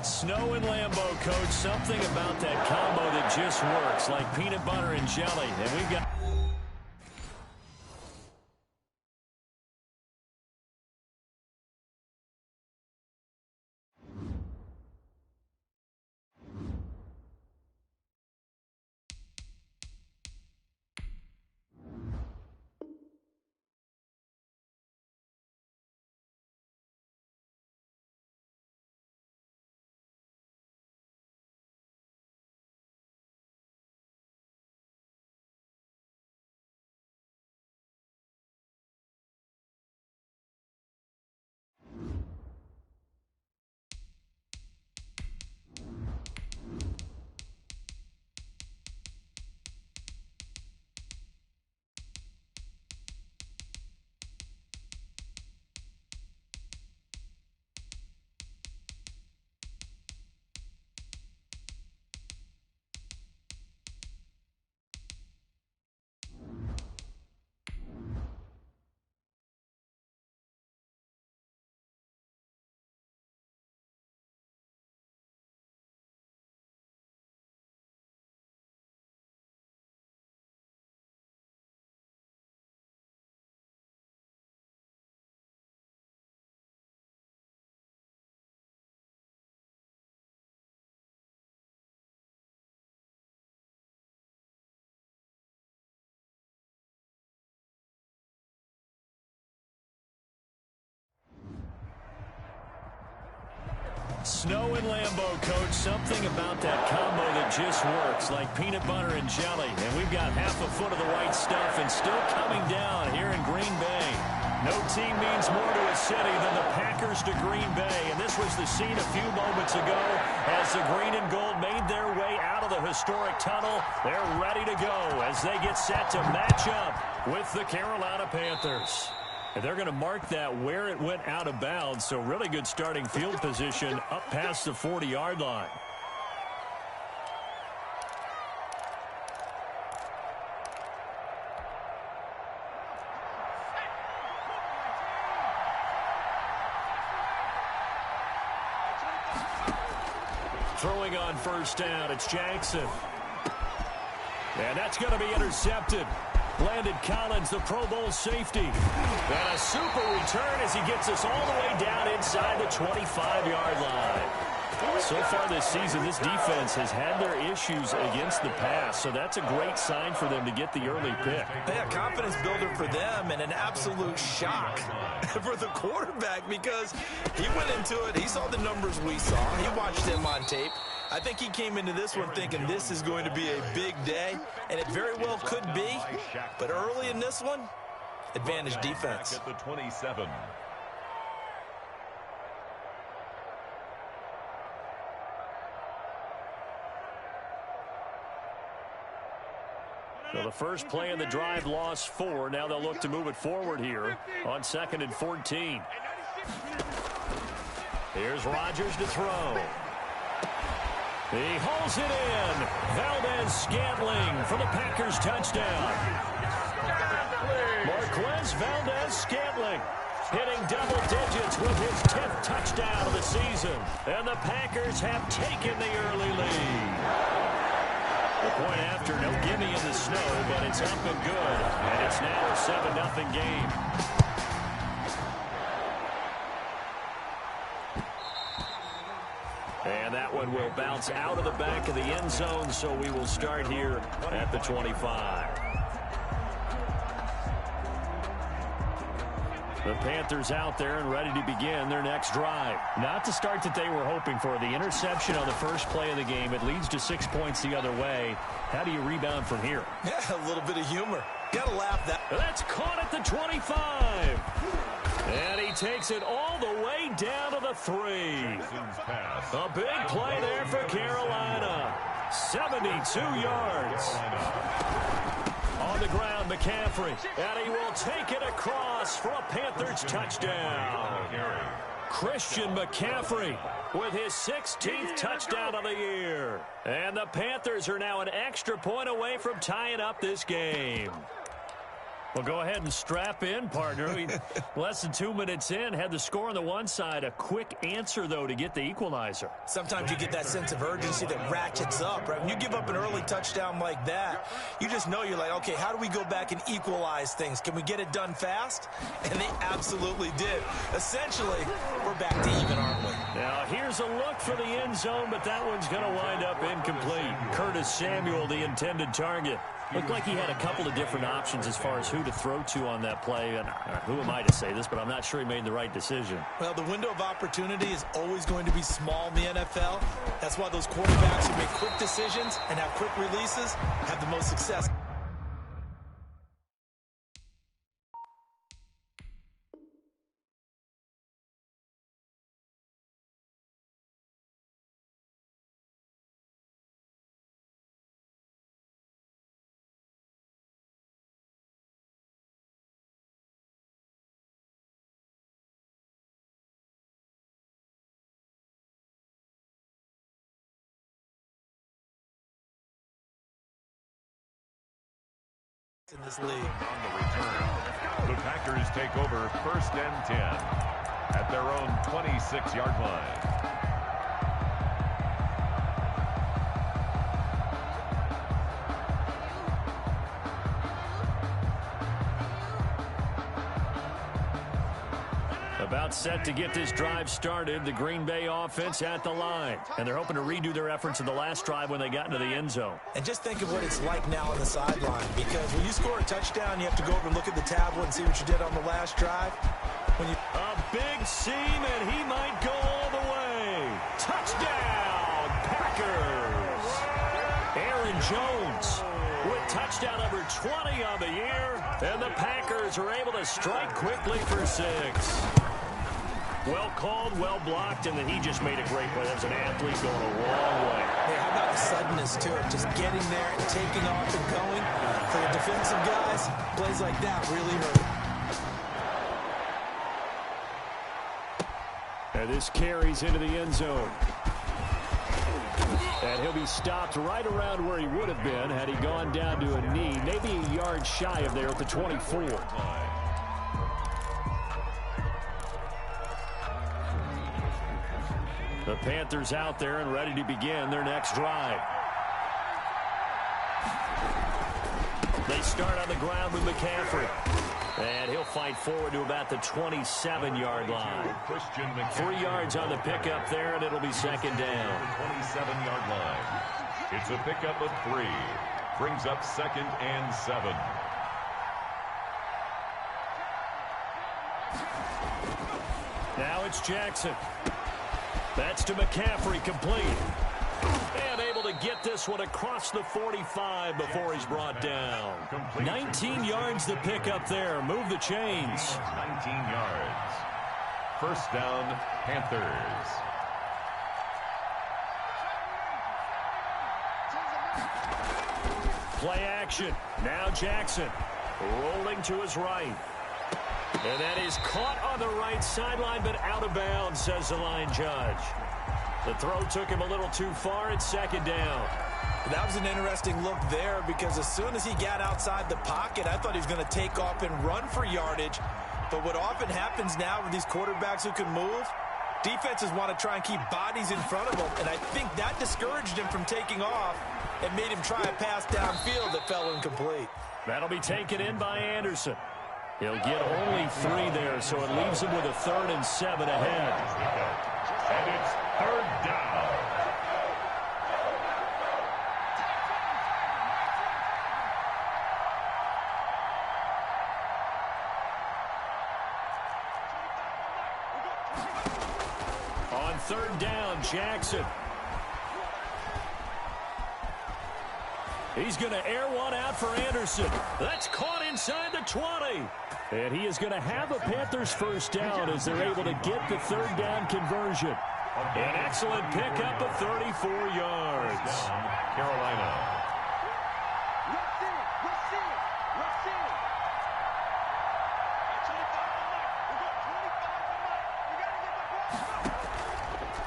Snow and Lambeau, Coach. Something about that combo that just works, like peanut butter and jelly. And we've got... Snow and Lambeau, Coach. Something about that combo that just works, like peanut butter and jelly. And we've got half a foot of the white stuff and still coming down here in Green Bay. No team means more to a city than the Packers to Green Bay. And this was the scene a few moments ago as the green and gold made their way out of the historic tunnel. They're ready to go as they get set to match up with the Carolina Panthers. And they're going to mark that where it went out of bounds, so really good starting field position up past the 40-yard line. Throwing on first down, it's Jackson. And that's going to be intercepted. Landon Collins, the Pro Bowl safety. And a super return as he gets us all the way down inside the 25-yard line. So far this season, this defense has had their issues against the pass, so that's a great sign for them to get the early pick. Yeah, confidence builder for them and an absolute shock for the quarterback because he went into it. He saw the numbers we saw. He watched them on tape. I think he came into this one thinking this is going to be a big day, and it very well could be. But early in this one, advantage defense. At the 27. So the first play in the drive lost 4. Now they'll look to move it forward here on 2nd and 14. Here's Rodgers to throw. He hauls it in. Valdez-Scantling for the Packers touchdown. Marquez Valdez-Scantling hitting double digits with his 10th touchdown of the season. And the Packers have taken the early lead. The point after, no gimme in the snow, but it's up and good. And it's now a 7-0 game. And that one will bounce out of the back of the end zone, so we will start here at the 25. The Panthers out there and ready to begin their next drive. Not the start that they were hoping for. The interception on the first play of the game. It leads to 6 points the other way. How do you rebound from here? Yeah, a little bit of humor. Gotta laugh that. That's caught at the 25. And he takes it all the way down to the 3. A big play there for Carolina. 72 yards. On the ground, McCaffrey. And he will take it across for a Panthers touchdown. Christian McCaffrey with his 16th touchdown of the year. And the Panthers are now an extra point away from tying up this game. Well, go ahead and strap in, partner. Less than 2 minutes in, had the score on the one side. A quick answer, though, to get the equalizer. Sometimes you get that sense of urgency that ratchets up, right? When you give up an early touchdown like that, you just know you're like, okay, how do we go back and equalize things? Can we get it done fast? And they absolutely did. Essentially, we're back to even, aren't we? Now, here's a look for the end zone, but that one's going to wind up incomplete. Curtis Samuel, the intended target. Looked like he had a couple of different options as far as who to throw to on that play. And who am I to say this, but I'm not sure he made the right decision. Well, the window of opportunity is always going to be small in the NFL. That's why those quarterbacks who make quick decisions and have quick releases have the most success. In this league. On the return, the Packers take over 1st and 10 at their own 26-yard line. About set to get this drive started. The Green Bay offense at the line. And they're hoping to redo their efforts in the last drive when they got into the end zone. And just think of what it's like now on the sideline. Because when you score a touchdown, you have to go over and look at the tablet and see what you did on the last drive. A big seam, and he might go all the way. Touchdown, Packers. Aaron Jones with touchdown number 20 on the year. And the Packers are able to strike quickly for 6. Well called, well blocked, and then he just made a great play. That was an athlete going a long way. Hey, how about the suddenness to it? Just getting there and taking off and going. For the defensive guys, plays like that really hurt. And this carries into the end zone. And he'll be stopped right around where he would have been had he gone down to a knee, maybe a yard shy of there at the 24. The Panthers out there and ready to begin their next drive. They start on the ground with McCaffrey. And he'll fight forward to about the 27-yard line. 3 yards on the pickup there, and it'll be second down. 27-yard line. It's a pickup of 3. Brings up 2nd and 7. Now it's Jackson. That's to McCaffrey, complete. And able to get this one across the 45 before he's brought down. 19 yards to pick up there. Move the chains. 19 yards. 1st down, Panthers. Play action. Now Jackson rolling to his right. And that is caught on the right sideline, but out of bounds, says the line judge. The throw took him a little too far. It's second down. That was an interesting look there because as soon as he got outside the pocket, I thought he was going to take off and run for yardage. But what often happens now with these quarterbacks who can move, defenses want to try and keep bodies in front of them. And I think that discouraged him from taking off and made him try a pass downfield that fell incomplete. That'll be taken in by Anderson. He'll get only 3 there, so it leaves him with a 3rd and 7 ahead. And it's 3rd down. On 3rd down, Jackson. He's going to air one out for Anderson. That's caught inside the 20. And he is going to have a Panthers 1st down as they're able to get the 3rd down conversion. An excellent pickup of 34 yards. Carolina.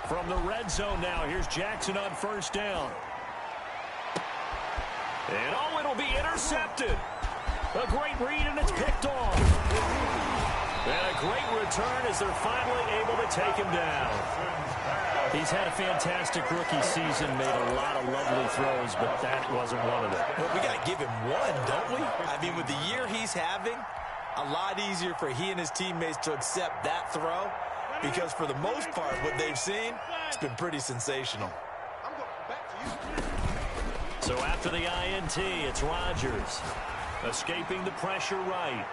From the red zone now, here's Jackson on 1st down. And oh, it'll be intercepted. A great read, and it's picked off. And a great return as they're finally able to take him down. He's had a fantastic rookie season, made a lot of lovely throws, but that wasn't one of them. Well, we got to give him one, don't we? I mean, with the year he's having, a lot easier for he and his teammates to accept that throw because for the most part, what they've seen, it's been pretty sensational. So after the INT, it's Rodgers escaping the pressure right.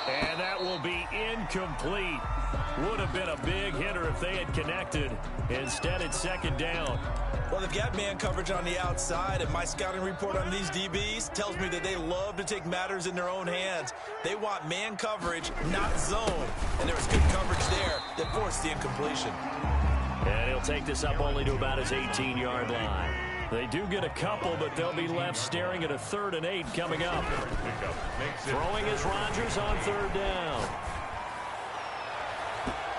And that will be incomplete. Would have been a big hitter if they had connected. Instead, it's second down. Well, they've got man coverage on the outside, and my scouting report on these DBs tells me that they love to take matters in their own hands. They want man coverage, not zone. And there was good coverage there that forced the incompletion. And he'll take this up only to about his 18-yard line. They do get a couple, but they'll be left staring at a 3rd and 8 coming up. Throwing is Rodgers on 3rd down.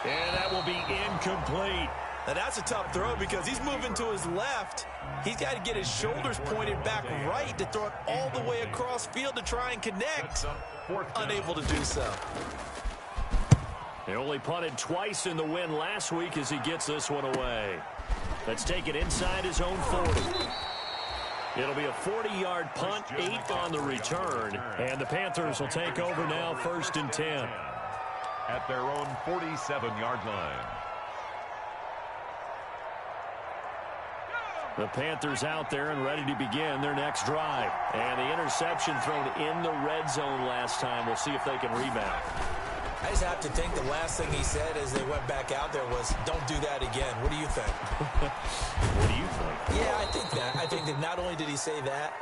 And that will be incomplete. Now that's a tough throw because he's moving to his left. He's got to get his shoulders pointed back right to throw it all the way across field to try and connect. Unable to do so. He only punted twice in the win last week as he gets this one away. Let's take it inside his own 40. It'll be a 40-yard punt, 8 on the return. And the Panthers will take over now, 1st and 10. At their own 47-yard line. The Panthers out there and ready to begin their next drive. And the interception thrown in the red zone last time. We'll see if they can rebound. I just have to think the last thing he said as they went back out there was, don't do that again. What do you think? What do you think? Yeah, I think that. I think that not only did he say that,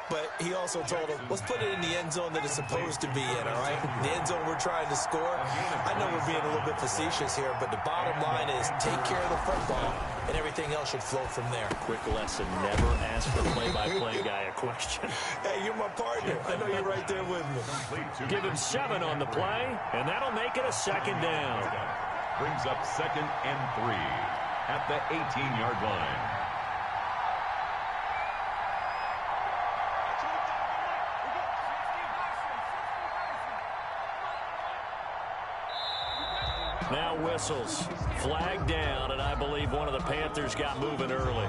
but he also told him, let's put it in the end zone that it's supposed to be in, all right? The end zone we're trying to score. I know we're being a little bit facetious here, but the bottom line is take care of the football, and everything else should flow from there. Quick lesson, never ask the play-by-play guy a question. Hey, you're my partner. I know you're right there with me. Give him 7 on the play, and that'll make it a 2nd down. Brings up 2nd and 3 at the 18-yard line. Now whistles. Flag down, and I believe one of the Panthers got moving early.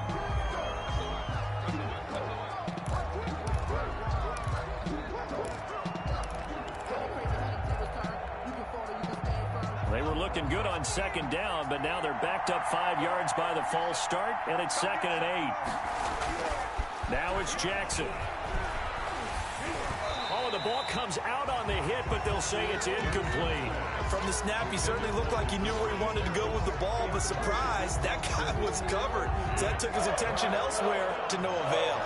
They were looking good on 2nd down, but now they're backed up 5 yards by the false start, and it's 2nd and 8. Now it's Jackson. Oh, the ball comes out on the hit, but they'll say it's incomplete. From the snap, he certainly looked like he knew where he wanted to go with the ball, but surprise, that guy was covered. So that took his attention elsewhere to no avail.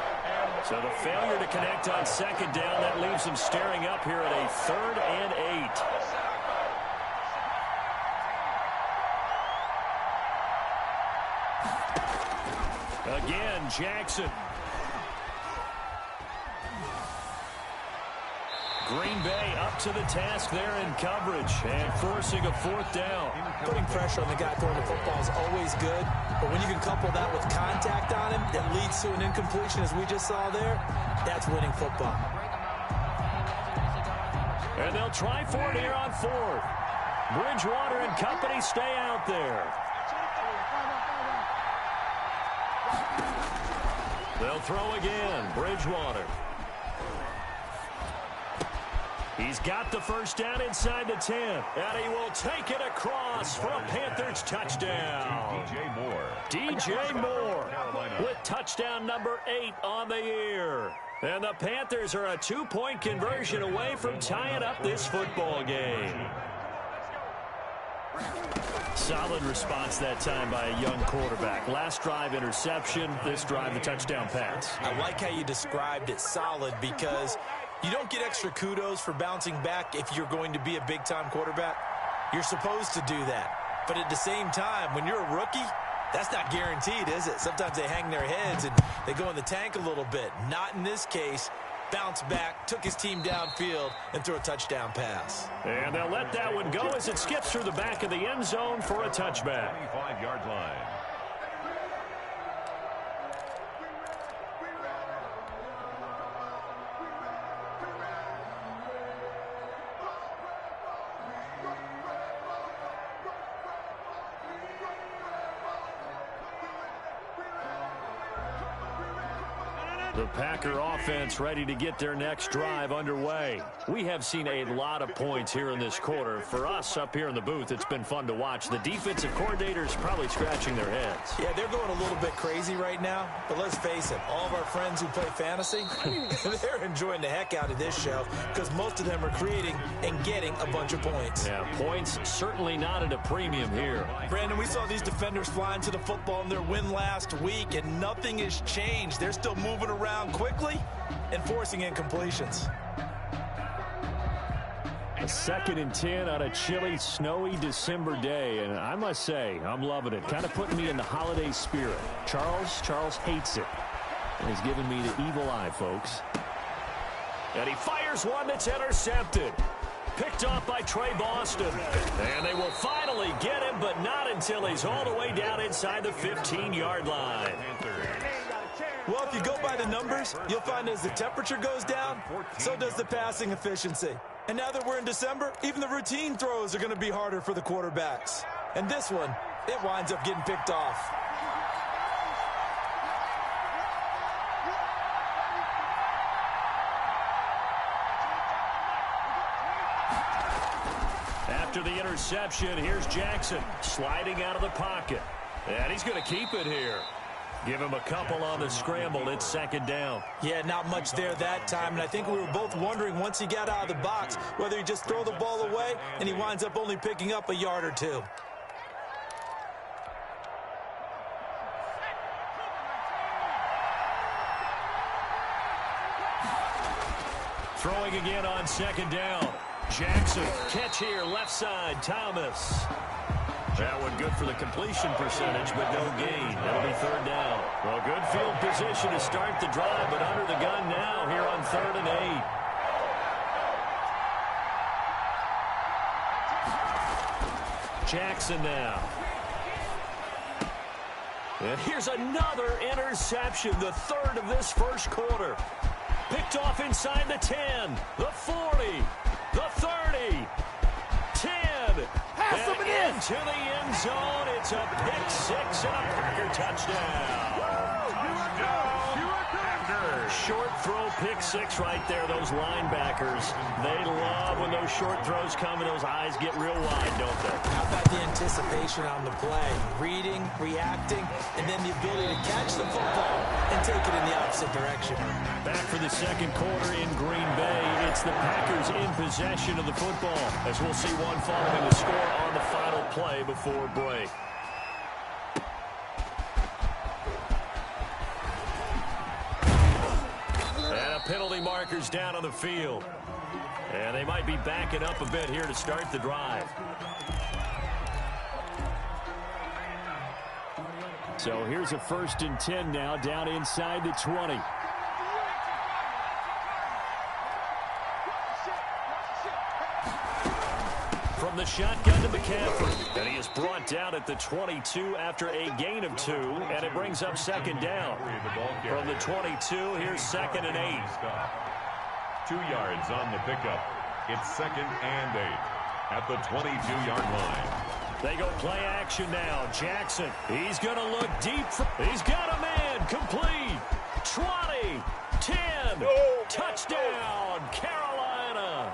So the failure to connect on 2nd down, that leaves him staring up here at a 3rd and 8. Again, Jackson. Green Bay up to the task there in coverage and forcing a 4th down. Putting pressure on the guy throwing the football is always good, but when you can couple that with contact on him that leads to an incompletion, as we just saw there, that's winning football. And they'll try for it here on 4th. Bridgewater and company stay out there. They'll throw again. Bridgewater. He's got the 1st down inside the 10. And he will take it across for a Panthers touchdown. DJ Moore with touchdown number 8 on the year. And the Panthers are a 2-point conversion away from tying up this football game. Solid response that time by a young quarterback. Last drive interception, this drive the touchdown pass. I like how you described it, solid, because you don't get extra kudos for bouncing back if you're going to be a big-time quarterback. You're supposed to do that. But at the same time, when you're a rookie, that's not guaranteed, is it? Sometimes they hang their heads and they go in the tank a little bit. Not in this case. Bounced back, took his team downfield, and threw a touchdown pass. And they'll let that one go as it skips through the back of the end zone for a touchback. 25-yard line. The Packer offense ready to get their next drive underway. We have seen a lot of points here in this quarter. For us up here in the booth, it's been fun to watch. The defensive coordinators probably scratching their heads. Yeah, they're going a little bit crazy right now, but let's face it, all of our friends who play fantasy, they're enjoying the heck out of this show because most of them are creating and getting a bunch of points. Yeah, points certainly not at a premium here. Brandon, we saw these defenders flying to the football in their win last week, and nothing has changed. They're still moving around quickly and forcing incompletions. A 2nd and 10 on a chilly, snowy December day, and I must say, I'm loving it. Kind of putting me in the holiday spirit. Charles hates it, and he's giving me the evil eye, folks. And he fires one that's intercepted. Picked off by Trey Boston. And they will finally get him, but not until he's all the way down inside the 15-yard line. Well, if you go by the numbers, you'll find as the temperature goes down, so does the passing efficiency. And now that we're in December, even the routine throws are going to be harder for the quarterbacks. And this one, it winds up getting picked off. After the interception, here's Jackson sliding out of the pocket. And he's going to keep it here. Give him a couple on the scramble. It's 2nd down. Yeah, not much there that time. And I think we were both wondering once he got out of the box whether he just throw the ball away and he winds up only picking up a yard or two. Throwing again on 2nd down. Jackson, catch here, left side, Thomas. That one good for the completion percentage, but no gain. That'll be 3rd down. Well, good field position to start the drive, but under the gun now here on 3rd and 8. Jackson now. And here's another interception, the 3rd of this first quarter. Picked off inside the 10, the 40, the 30, 10. Pass him into the end zone. It's a pick 6 and a Packer touchdown. Short throw, pick 6 right there. Those linebackers, they love when those short throws come and those eyes get real wide, don't they? How about the anticipation on the play? Reading, reacting, and then the ability to catch the football and take it in the opposite direction. Back for the 2nd quarter in Green Bay. It's the Packers in possession of the football, as we'll see one following the score on the final play before break. Penalty markers down on the field. And they might be backing up a bit here to start the drive. So here's a 1st and 10 now down inside the 20. From the shotgun to McCaffrey. And he is brought down at the 22 after a gain of 2. And it brings up 2nd down. From the 22, here's 2nd and 8. 2 yards on the pickup. It's 2nd and 8 at the 22-yard line. They go play action now. Jackson, he's going to look deep. He's got a man. Complete. 20, 10, touchdown, Carolina.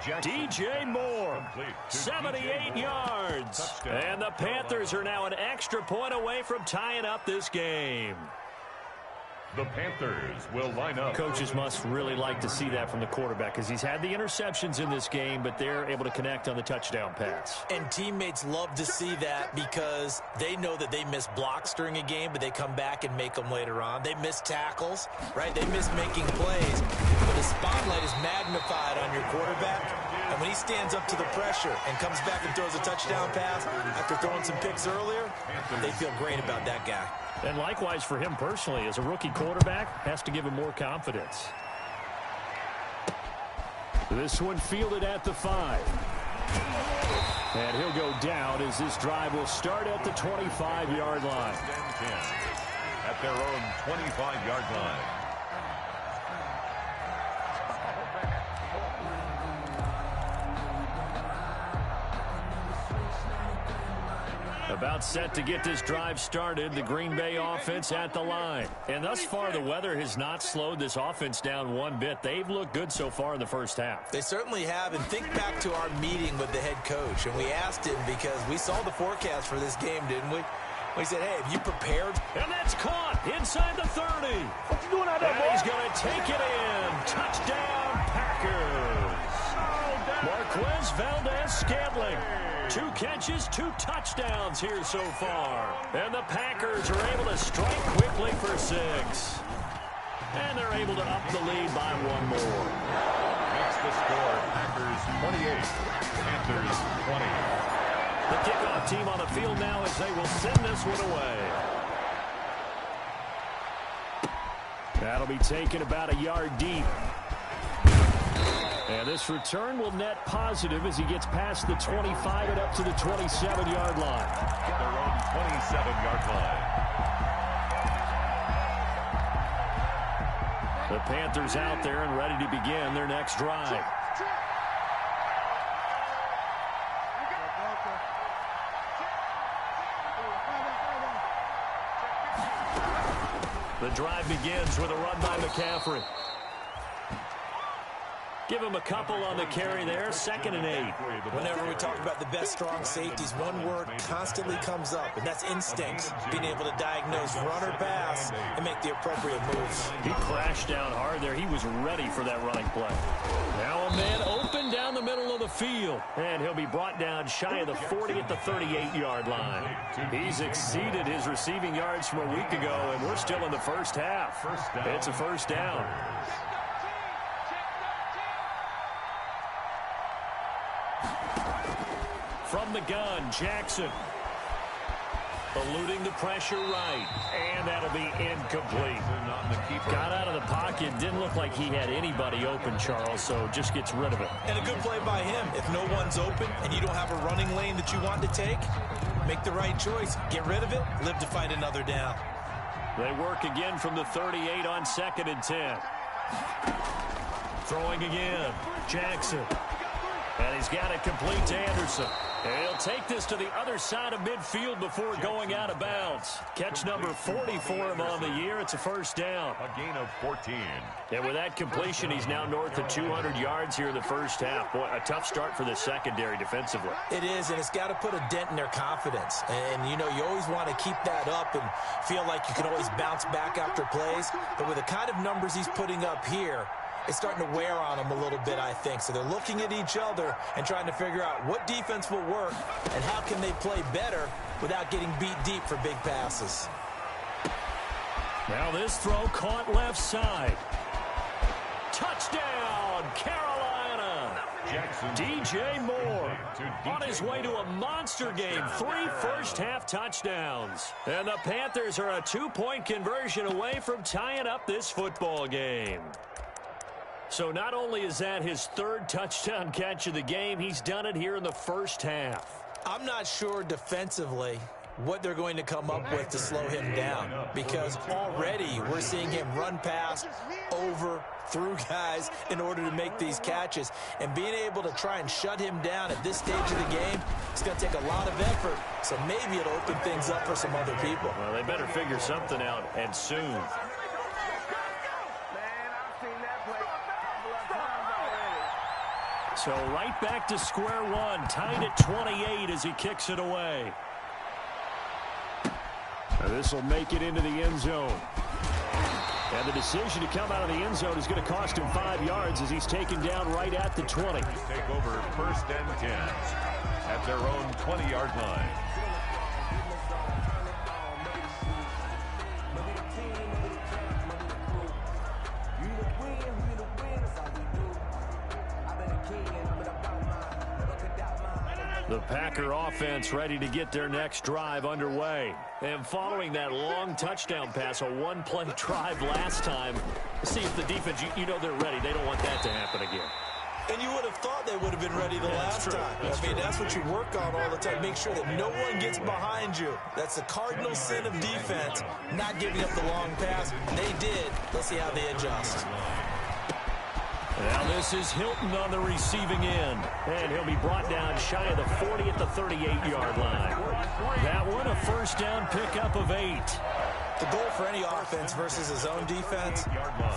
DJ Moore, 78 yards. Touchdown. And the Panthers are now an extra point away from tying up this game. The Panthers will line up. Coaches must really like to see that from the quarterback because he's had the interceptions in this game, but they're able to connect on the touchdown pass. And teammates love to see that because they know that they miss blocks during a game, but they come back and make them later on. They miss tackles, right? They miss making plays. But the spotlight is magnified on your quarterback. And when he stands up to the pressure and comes back and throws a touchdown pass after throwing some picks earlier, they feel great about that guy. And likewise for him personally, as a rookie quarterback, has to give him more confidence. This one fielded at the 5. And he'll go down as this drive will start at the 25-yard line. At their own 25-yard line. A About set to get this drive started, the Green Bay offense at the line. And thus far, the weather has not slowed this offense down one bit. They've looked good so far in the first half. They certainly have. And think back to our meeting with the head coach. And we asked him because we saw the forecast for this game, didn't we? We said, hey, have you prepared? And that's caught inside the 30. What you doing out there, boy? And he's going to take it in. Touchdown, Packers. Marquez Valdez-Scantling. 2 catches, 2 touchdowns here so far. And the Packers are able to strike quickly for 6. And they're able to up the lead by 1 more. Makes the score Packers 28, Panthers 20. The kickoff team on the field now as they will send this one away. That'll be taken about a yard deep. And this return will net positive as he gets past the 25 and up to the 27-yard line. Their own 27-yard line. The Panthers out there and ready to begin their next drive. The drive begins with a run by McCaffrey. Give him a couple on the carry there, 2nd and 8. Whenever we talk about the best strong safeties, one word constantly comes up, and that's instinct. Being able to diagnose run or pass and make the appropriate moves. He crashed down hard there. He was ready for that running play. Now a man open down the middle of the field. And he'll be brought down shy of the 40 at the 38-yard line. He's exceeded his receiving yards from a week ago, and we're still in the first half. It's a first down. From the gun, Jackson. Eluding the pressure right. And that'll be incomplete. Got out of the pocket. Didn't look like he had anybody open, Charles, so just gets rid of it. And a good play by him. If no one's open and you don't have a running lane that you want to take, make the right choice. Get rid of it. Live to fight another down. They work again from the 38 on 2nd and 10. Throwing again. Jackson. And he's got it complete to Anderson. And he'll take this to the other side of midfield before going out of bounds. Catch number 40 for him on the year. It's a first down. A gain of 14. And with that completion, he's now north of 200 yards here in the first half. Boy, a tough start for the secondary defensively. It is, and it's got to put a dent in their confidence. And, you know, you always want to keep that up and feel like you can always bounce back after plays. But with the kind of numbers he's putting up here, it's starting to wear on them a little bit, I think. So they're looking at each other and trying to figure out what defense will work and how can they play better without getting beat deep for big passes. Now this throw caught left side. Touchdown, Carolina. DJ Moore on his way to a monster game. 3 first-half touchdowns. And the Panthers are a 2-point conversion away from tying up this football game. So not only is that his 3rd touchdown catch of the game, he's done it here in the first half. I'm not sure defensively what they're going to come up with to slow him down, because already we're seeing him run past, over, through guys in order to make these catches. And being able to try and shut him down at this stage of the game, it's going to take a lot of effort. So maybe it'll open things up for some other people. Well, they better figure something out, and soon. So right back to square one, tied at 28 as he kicks it away. This will make it into the end zone. And the decision to come out of the end zone is going to cost him 5 yards as he's taken down right at the 20. Take over 1st and 10 at their own 20-yard line. The Packer offense ready to get their next drive underway. And following that long touchdown pass, a 1-play drive last time, see if the defense, you know they're ready. They don't want that to happen again. And you would have thought they would have been ready the last time. That's what you work on all the time. Make sure that no one gets behind you. That's the cardinal sin of defense, not giving up the long pass. They did. Let's see how they adjust. Now this is Hilton on the receiving end. And he'll be brought down shy of the 40 at the 38-yard line. That one a first down pickup of 8. The goal for any offense versus his own defense,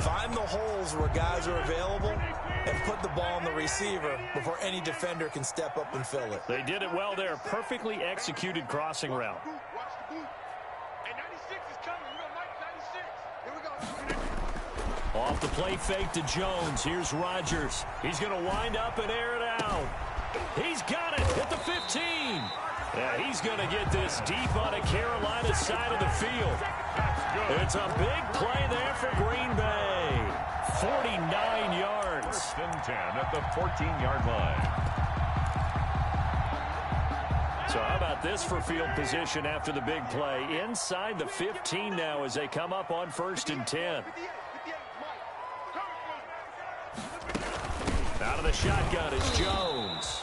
find the holes where guys are available and put the ball on the receiver before any defender can step up and fill it. They did it well there. Perfectly executed crossing route. Off the play fake to Jones. Here's Rodgers. He's going to wind up and air it out. He's got it at the 15. Yeah, he's going to get this deep on a Carolina side of the field. It's a big play there for Green Bay. 49 yards. First and 10 at the 14-yard line. So how about this for field position after the big play? Inside the 15 now as they come up on first and 10. Out of the shotgun is Jones.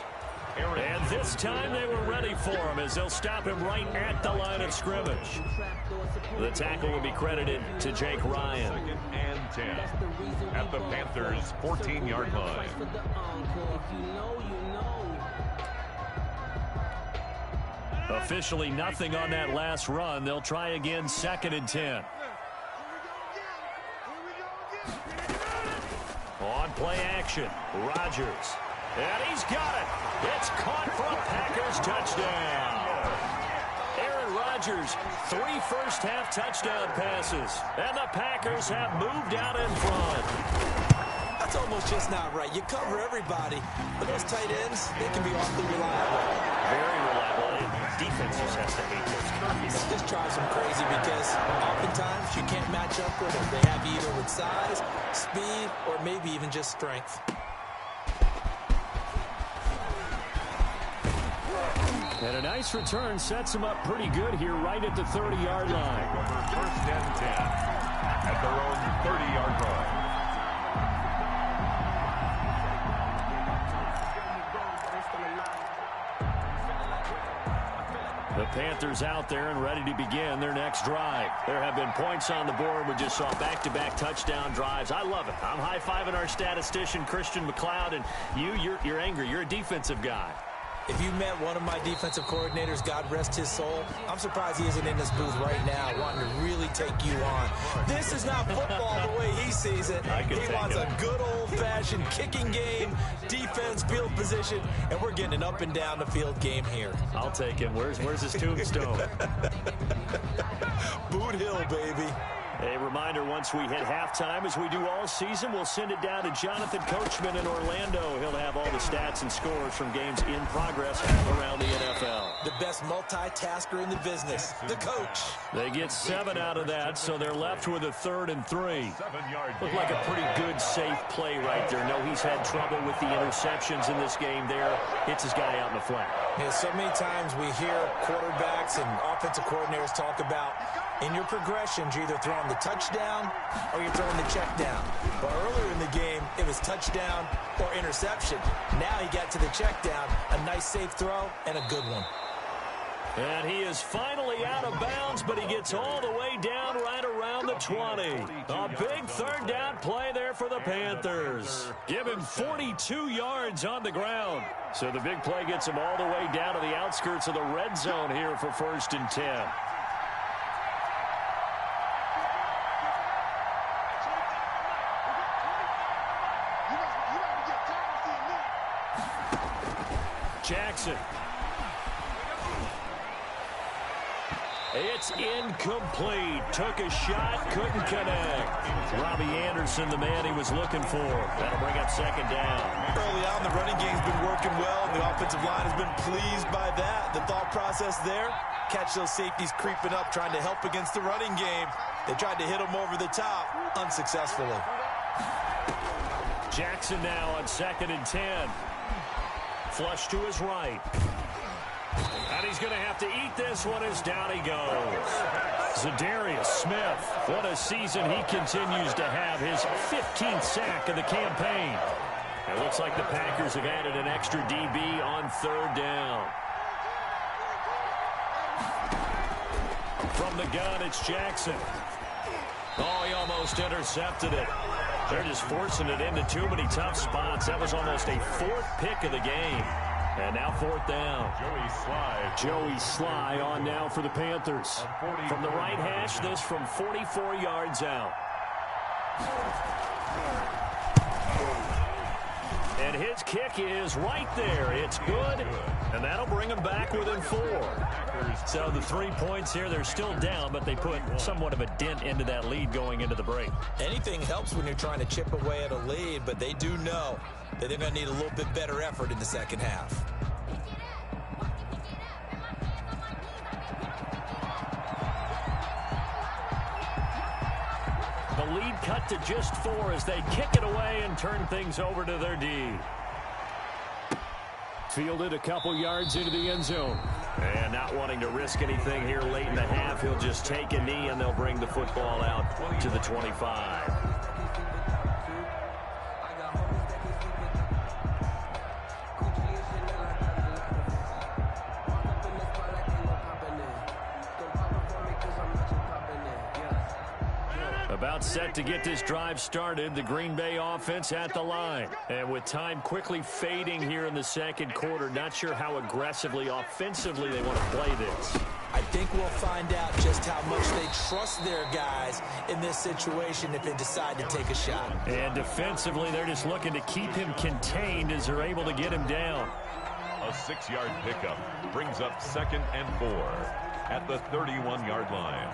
And this time they were ready for him as they'll stop him right at the line of scrimmage. The tackle will be credited to Jake Ryan. Second and 10 at the Panthers' 14-yard line. Officially nothing on that last run. They'll try again, second and 10. On play action, Rodgers. And he's got it. It's caught for a Packers touchdown. Aaron Rodgers, 3 first-half touchdown passes. And the Packers have moved out in front. That's almost just not right. You cover everybody, but those tight ends, they can be awfully reliable. Very reliable. Defense just has to hate those guys. This drives them crazy because oftentimes you can't match up with them. They have either with size, speed, or maybe even just strength. And a nice return sets them up pretty good here right at the 30-yard line. First and 10 at their own 30-yard line. The Panthers out there and ready to begin their next drive. There have been points on the board. We just saw back-to-back touchdown drives. I love it. I'm high-fiving our statistician, Christian McLeod, and you're angry. You're a defensive guy. If you met one of my defensive coordinators, God rest his soul, I'm surprised he isn't in this booth right now wanting to really take you on. This is not football the way he sees it. He wants a good old-fashioned kicking game, defense, field position, and we're getting an up-and-down-the-field game here. I'll take him. Where's his tombstone? Boot Hill, baby. A reminder, once we hit halftime, as we do all season, we'll send it down to Jonathan Coachman in Orlando. He'll have all the stats and scores from games in progress around the NFL. The best multitasker in the business, the coach. They get 7 out of that, so they're left with a 3rd and 3. Looked like a pretty good, safe play right there. No, he's had trouble with the interceptions in this game there. Hits his guy out in the flat. Yeah, so many times we hear quarterbacks and offensive coordinators talk about in your progressions, you're either throwing the touchdown or you're throwing the check down. But earlier in the game, it was touchdown or interception. Now he got to the check down, a nice safe throw, and a good one. And he is finally out of bounds, but he gets all the way down right around the 20. A big 3rd down play there for the Panthers. Give him 42 yards on the ground. So the big play gets him all the way down to the outskirts of the red zone here for 1st and 10. Jackson. It's incomplete. Took a shot, couldn't connect. Robbie Anderson, the man he was looking for. That'll bring up 2nd down. Early on, the running game's been working well, and the offensive line has been pleased by that. The thought process there, catch those safeties creeping up, trying to help against the running game. They tried to hit them over the top, unsuccessfully. Jackson now on 2nd and 10. Flush to his right. And he's going to have to eat this one as down he goes. Za'Darius Smith. What a season he continues to have. His 15th sack of the campaign. It looks like the Packers have added an extra DB on 3rd down. From the gun, it's Jackson. Oh, he almost intercepted it. They're just forcing it into too many tough spots. That was almost a 4th pick of the game. And now 4th down. Joey Sly on now for the Panthers. From the right hash, this from 44 yards out. And his kick is right there. It's good, and that'll bring them back within 4. So the 3 points here, they're still down, but they put somewhat of a dent into that lead going into the break. Anything helps when you're trying to chip away at a lead, but they do know that they're going to need a little bit better effort in the second half. The lead cut to just 4 as they kick it away and turn things over to their D. Fielded a couple yards into the end zone. And not wanting to risk anything here late in the half, he'll just take a knee and they'll bring the football out to the 25. About set to get this drive started, the Green Bay offense at the line. And with time quickly fading here in the second quarter, not sure how aggressively, offensively they want to play this. I think we'll find out just how much they trust their guys in this situation if they decide to take a shot. And defensively, they're just looking to keep him contained as they're able to get him down. A 6-yard pickup brings up 2nd and 4 at the 31-yard line.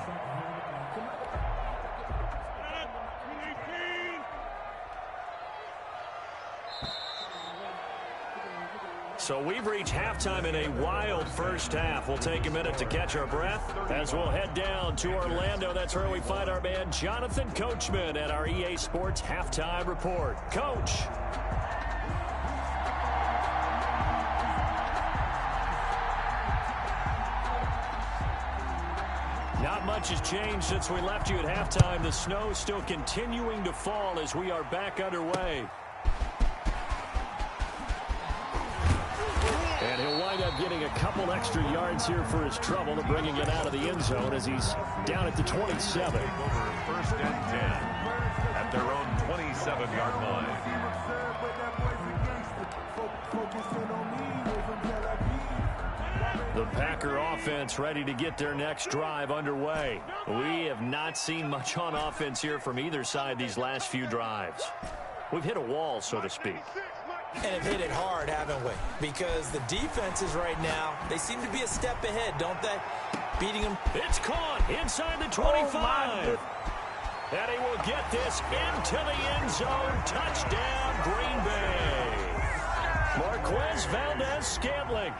So we've reached halftime in a wild first half. We'll take a minute to catch our breath as we'll head down to Orlando. That's where we find our man Jonathan Coachman at our EA Sports Halftime Report. Coach. Not much has changed since we left you at halftime. The snow still continuing to fall as we are back underway. And he'll wind up getting a couple extra yards here for his trouble to bringing it out of the end zone as he's down at the 27. Over 1st and 10 at their own 27-yard line. The Packer offense ready to get their next drive underway. We have not seen much on offense here from either side these last few drives. We've hit a wall, so to speak. And have hit it hard, haven't we? Because the defenses right now, they seem to be a step ahead, don't they? Beating them. It's caught inside the 25. And he will get this into the end zone. Touchdown, Green Bay. Marquez Valdez-Scantling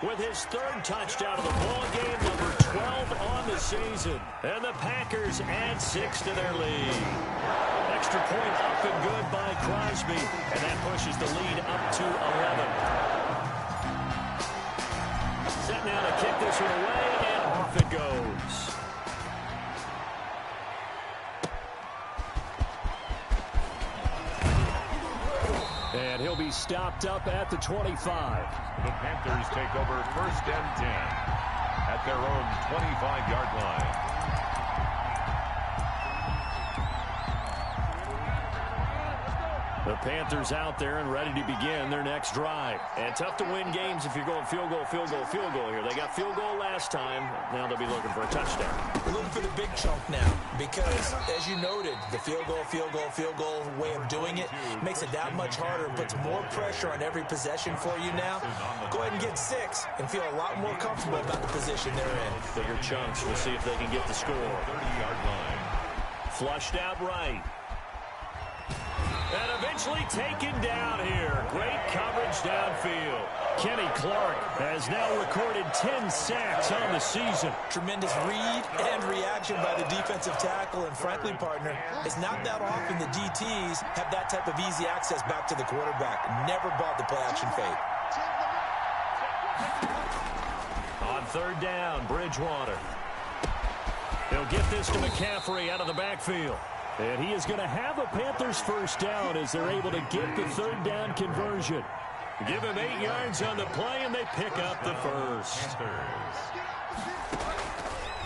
with his 3rd touchdown of the ball game, number 12 on the season. And the Packers add 6 to their lead. Extra point up and good by Crosby, and that pushes the lead up to 11. Set now to kick this one away, and off it goes. And he'll be stopped up at the 25. The Panthers take over 1st and 10 at their own 25-yard line. The Panthers out there and ready to begin their next drive. And tough to win games if you're going field goal, field goal, field goal here. They got field goal last time. Now they'll be looking for a touchdown. We're looking for the big chunk now because, as you noted, the field goal way of doing it makes it that much harder, puts more pressure on every possession for you now. Go ahead and get 6 and feel a lot more comfortable about the position they're in. Bigger chunks. We'll see if they can get the score. 30-yard line. Flushed out right. And eventually taken down here. Great coverage downfield. Kenny Clark has now recorded 10 sacks on the season. Tremendous read and reaction by the defensive tackle. And frankly, partner, it's not that often the DTs have that type of easy access back to the quarterback. Never bought the play-action fake. On 3rd down, Bridgewater. He'll get this to McCaffrey out of the backfield. And he is going to have a Panthers 1st down as they're able to get the 3rd down conversion. Give him 8 yards on the play, and they pick up the 1st.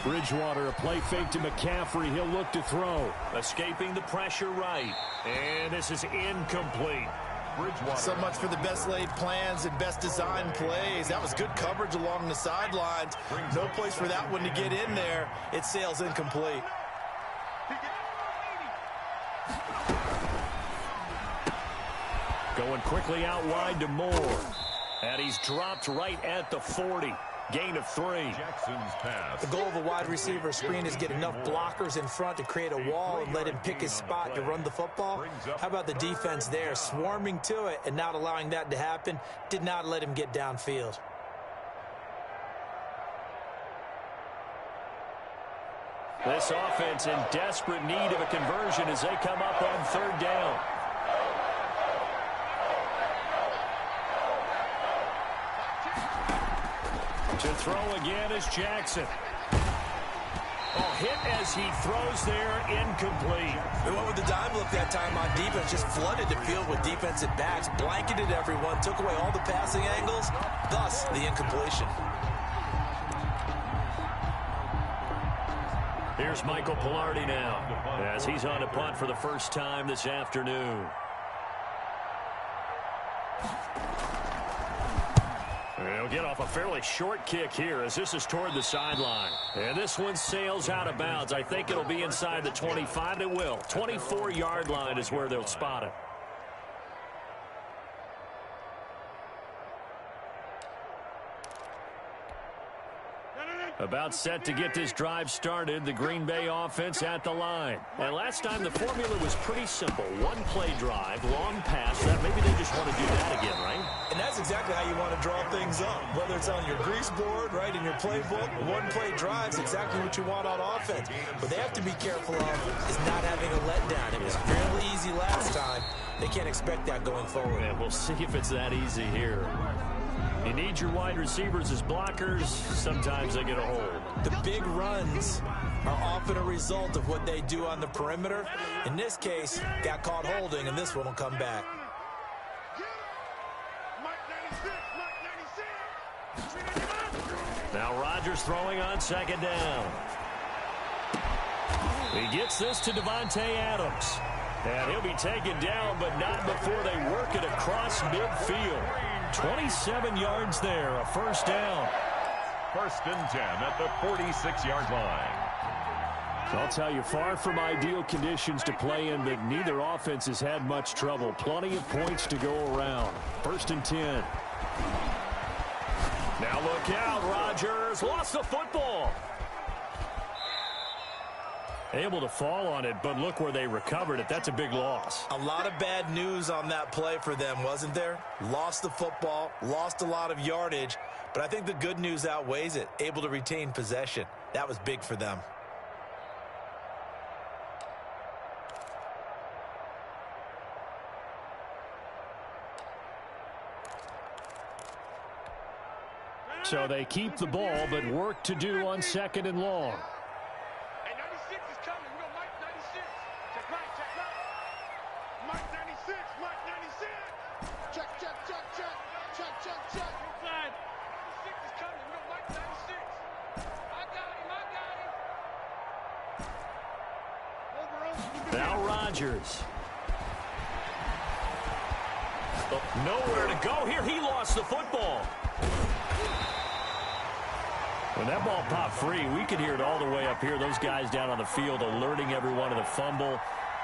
Bridgewater, a play fake to McCaffrey. He'll look to throw. Escaping the pressure right. And this is incomplete. Bridgewater. So much for the best laid plans and best design plays. That was good coverage along the sidelines. No place for that one to get in there. It sails incomplete. Going quickly out wide to Moore. And he's dropped right at the 40. Gain of 3. Jackson's pass. The goal of a wide receiver screen is get enough blockers in front to create a wall and let him pick his spot to run the football. How about the defense there, swarming to it and not allowing that to happen? Did not let him get downfield. This offense in desperate need of a conversion as they come up on 3rd down. To throw again is Jackson. Oh, hit as he throws there, incomplete. They went with the dime look that time on defense, just flooded the field with defensive backs, blanketed everyone, took away all the passing angles, thus the incompletion. Here's Michael Palardy now as he's on a punt for the first time this afternoon. He'll get off a fairly short kick here as this is toward the sideline. And this one sails out of bounds. I think it'll be inside the 25. It will. 24-yard line is where they'll spot it. About set to get this drive started, the Green Bay offense at the line. And last time the formula was pretty simple. One-play drive, long pass. That maybe they just want to do that again, right? And that's exactly how you want to draw things up. Whether it's on your grease board, right, in your playbook, one-play drive's exactly what you want on offense. What they have to be careful of is not having a letdown. It was fairly easy last time. They can't expect that going forward. And we'll see if it's that easy here. You need your wide receivers as blockers. Sometimes they get a hold. The big runs are often a result of what they do on the perimeter. In this case, got caught holding, and this one will come back. Now Rodgers throwing on 2nd down. He gets this to Davante Adams. And he'll be taken down, but not before they work it across midfield. 27 yards there, a 1st down. 1st and 10 at the 46-yard line. I'll tell you, far from ideal conditions to play in, but neither offense has had much trouble. Plenty of points to go around. 1st and 10. Now look out, Rodgers lost the football. Able to fall on it, but look where they recovered it. That's a big loss. A lot of bad news on that play for them, wasn't there? Lost the football, lost a lot of yardage, but I think the good news outweighs it. Able to retain possession. That was big for them. So they keep the ball, but work to do on 2nd and long. Now Rodgers. Oh, nowhere to go here. He lost the football. When that ball popped free, we could hear it all the way up here. Those guys down on the field alerting everyone of the fumble.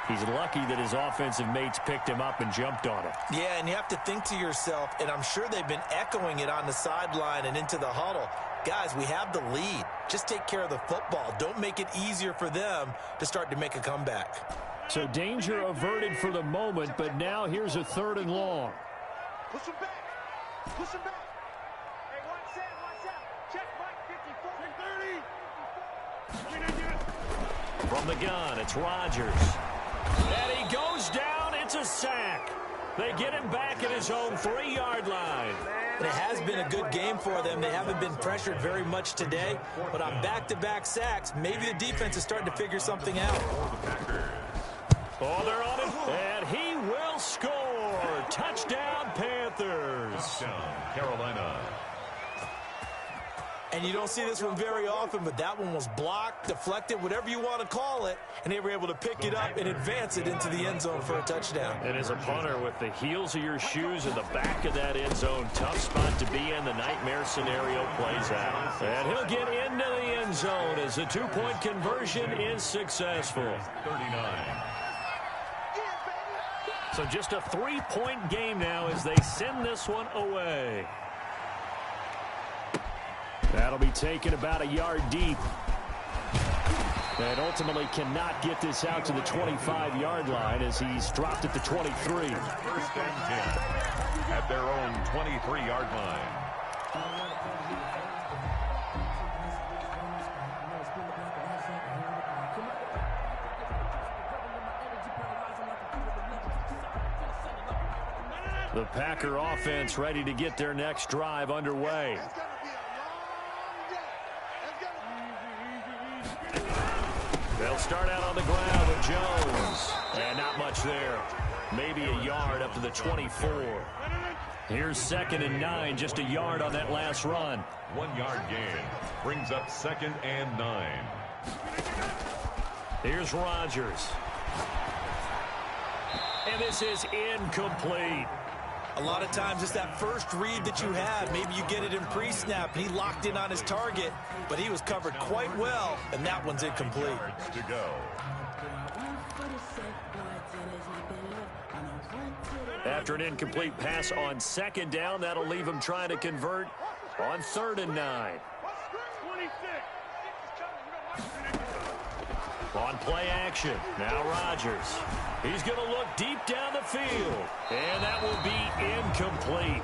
He's lucky that his offensive mates picked him up and jumped on it. Yeah, and you have to think to yourself, and I'm sure they've been echoing it on the sideline and into the huddle. Guys, we have the lead. Just take care of the football. Don't make it easier for them to start to make a comeback. So danger averted for the moment, but now here's a 3rd and long. Push him back. Push him back. Hey, watch out. Check Mike 54. From the gun, it's Rodgers. And he goes down. It's a sack. They get him back at his own 3-yard line. And it has been a good game for them. They haven't been pressured very much today, but on back-to-back sacks, maybe the defense is starting to figure something out. Oh, they're on it, and he will score. Touchdown, Panthers. Touchdown, Carolina. And you don't see this one very often, but that one was blocked, deflected, whatever you want to call it, and they were able to pick it up and advance it into the end zone for a touchdown. And as a punter, with the heels of your shoes in the back of that end zone, tough spot to be in. The nightmare scenario plays out. And he'll get into the end zone as the two-point conversion is successful. 39. So just a three-point game now as they send this one away. That'll be taken about a yard deep. And ultimately cannot get this out to the 25-yard line as he's dropped at the 23. First and 10 at their own 23-yard line. The Packer offense ready to get their next drive underway. They'll start out on the ground with Jones. And not much there. Maybe a yard up to the 24. Here's 2nd and 9, just a yard on that last run. 1 yard gain brings up 2nd and 9. Here's Rodgers. And this is incomplete. A lot of times it's that first read that you have. Maybe you get it in pre-snap, and he locked in on his target, but he was covered quite well, and that one's incomplete. To go. After an incomplete pass on 2nd down, that'll leave him trying to convert on 3rd and 9. On play action, now Rodgers. He's going to look deep down the field, and that will be incomplete.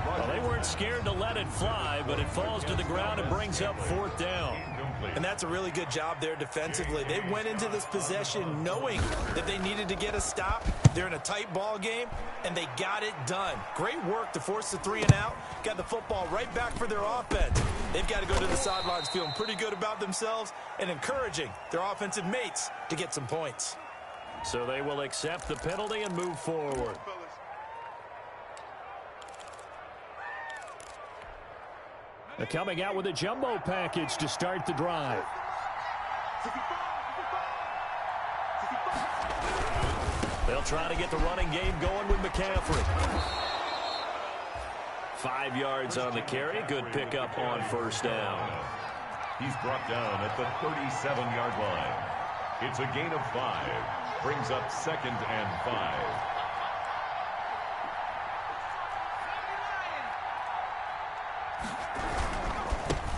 Well, they weren't scared to let it fly, but it falls to the ground and brings up 4th down. And that's a really good job there defensively. They went into this possession knowing that they needed to get a stop. They're in a tight ball game, and they got it done. Great work to force the 3 and out. Got the football right back for their offense. They've got to go to the sidelines feeling pretty good about themselves and encouraging their offensive mates to get some points. So they will accept the penalty and move forward. They're coming out with a jumbo package to start the drive. They'll try to get the running game going with McCaffrey. 5 yards on the carry. Good pickup on 1st down. He's brought down at the 37-yard line. It's a gain of 5. Brings up 2nd and 5.